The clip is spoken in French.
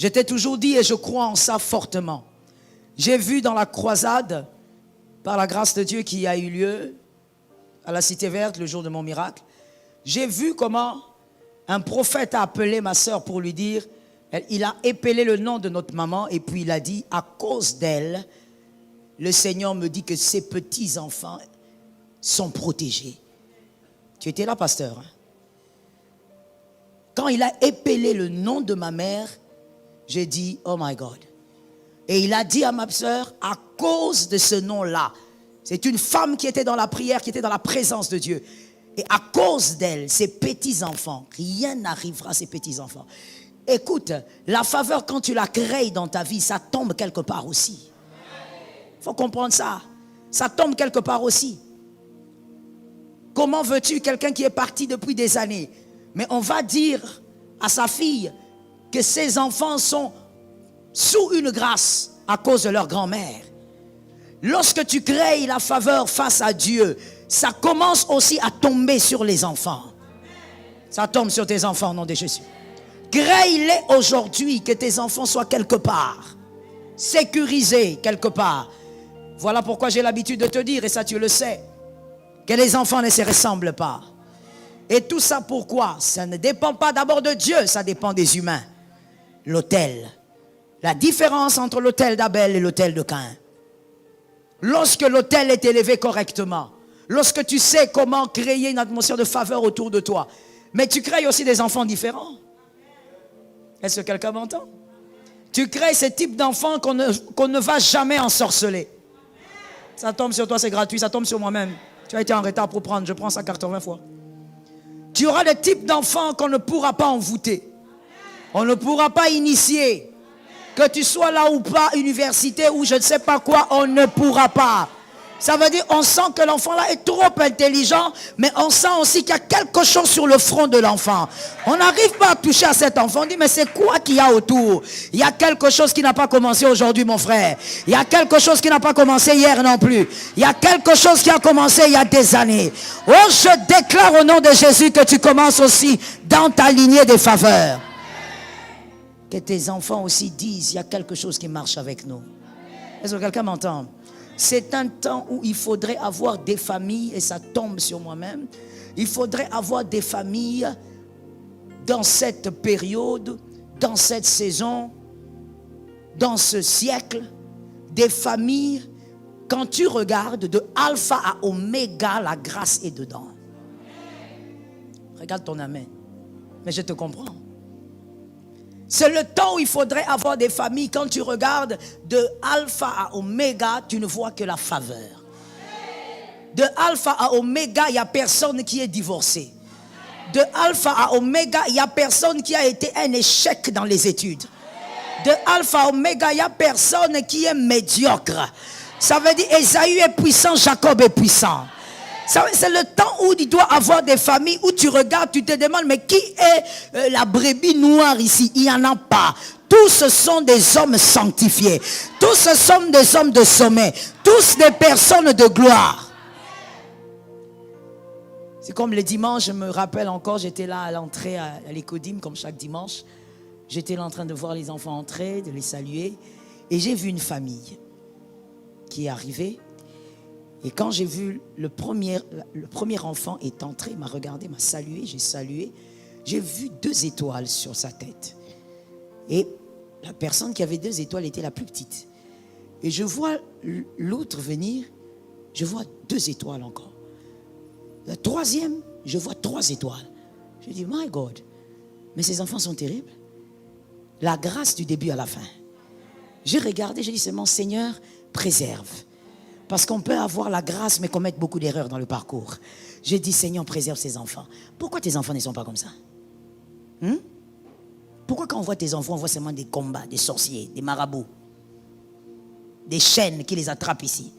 Je t'ai toujours dit et je crois en ça fortement. J'ai vu dans la croisade, par la grâce de Dieu qui a eu lieu à la Cité Verte le jour de mon miracle, j'ai vu comment un prophète a appelé ma soeur pour lui dire, il a épelé le nom de notre maman et puis il a dit, à cause d'elle, le Seigneur me dit que ses petits-enfants sont protégés. Tu étais là, pasteur, hein? Quand il a épelé le nom de ma mère, j'ai dit, oh my God. Et il a dit à ma soeur, à cause de ce nom-là, c'est une femme qui était dans la prière, qui était dans la présence de Dieu. Et à cause d'elle, ses petits-enfants, rien n'arrivera à ses petits-enfants. Écoute, la faveur, quand tu la crées dans ta vie, ça tombe quelque part aussi. Il faut comprendre ça. Ça tombe quelque part aussi. Comment veux-tu quelqu'un qui est parti depuis des années, mais on va dire à sa fille que ses enfants sont sous une grâce à cause de leur grand-mère. Lorsque tu crées la faveur face à Dieu, ça commence aussi à tomber sur les enfants. Ça tombe sur tes enfants au nom de Jésus. Crée-les aujourd'hui, que tes enfants soient quelque part, sécurisés quelque part. Voilà pourquoi j'ai l'habitude de te dire, et ça tu le sais, que les enfants ne se ressemblent pas. Et tout ça pourquoi? Ça ne dépend pas d'abord de Dieu, ça dépend des humains. L'autel. La différence entre l'autel d'Abel et l'autel de Caïn. Lorsque l'autel est élevé correctement, lorsque tu sais comment créer une atmosphère de faveur autour de toi, mais tu crées aussi des enfants différents. Est-ce que quelqu'un m'entend? Tu crées ce type d'enfants qu'on ne va jamais ensorceler. Ça tombe sur toi, c'est gratuit, ça tombe sur moi-même. Tu as été en retard pour prendre, je prends ça 80 fois. Tu auras des types d'enfants qu'on ne pourra pas envoûter. On ne pourra pas initier. Que tu sois là ou pas, université ou je ne sais pas quoi, on ne pourra pas. Ça veut dire, on sent que l'enfant là est trop intelligent, mais on sent aussi qu'il y a quelque chose sur le front de l'enfant. On n'arrive pas à toucher à cet enfant. On dit, mais c'est quoi qu'il y a autour? Il y a quelque chose qui n'a pas commencé aujourd'hui, mon frère. Il y a quelque chose qui n'a pas commencé hier non plus. Il y a quelque chose qui a commencé il y a des années. Oh, je déclare au nom de Jésus que tu commences aussi dans ta lignée des faveurs. Que tes enfants aussi disent, il y a quelque chose qui marche avec nous. Est-ce que quelqu'un m'entend? C'est un temps où il faudrait avoir des familles, et ça tombe sur moi-même, il faudrait avoir des familles dans cette période, dans cette saison, dans ce siècle, des familles, quand tu regardes de alpha à oméga, la grâce est dedans. Regarde ton amen. Mais je te comprends. C'est le temps où il faudrait avoir des familles. Quand tu regardes de alpha à oméga, tu ne vois que la faveur. De alpha à oméga, il n'y a personne qui est divorcé. De alpha à oméga, il n'y a personne qui a été un échec dans les études. De alpha à oméga, il n'y a personne qui est médiocre. Ça veut dire Ésaü est puissant, Jacob est puissant. C'est le temps où il doit avoir des familles où tu regardes, tu te demandes, mais qui est la brebis noire ici? Il n'y en a pas. Tous ce sont des hommes sanctifiés. Tous ce sont des hommes de sommet. Tous des personnes de gloire. C'est comme le dimanche, je me rappelle encore, j'étais là à l'entrée à l'Écodim, comme chaque dimanche. J'étais là en train de voir les enfants entrer, de les saluer. Et j'ai vu une famille qui est arrivée. Et quand j'ai vu le premier enfant est entré, il m'a regardé, m'a salué, j'ai salué. J'ai vu 2 étoiles sur sa tête. Et la personne qui avait 2 étoiles était la plus petite. Et je vois l'autre venir, je vois 2 étoiles encore. La troisième, je vois 3 étoiles. Je dis, my God, mais ces enfants sont terribles. La grâce du début à la fin. J'ai regardé, j'ai dit, c'est mon Seigneur, préserve. Parce qu'on peut avoir la grâce, mais commettre beaucoup d'erreurs dans le parcours. J'ai dit, Seigneur, préserve ces enfants. Pourquoi tes enfants ne sont pas comme ça? Pourquoi quand on voit tes enfants, on voit seulement des combats, des sorciers, des marabouts, des chaînes qui les attrapent ici?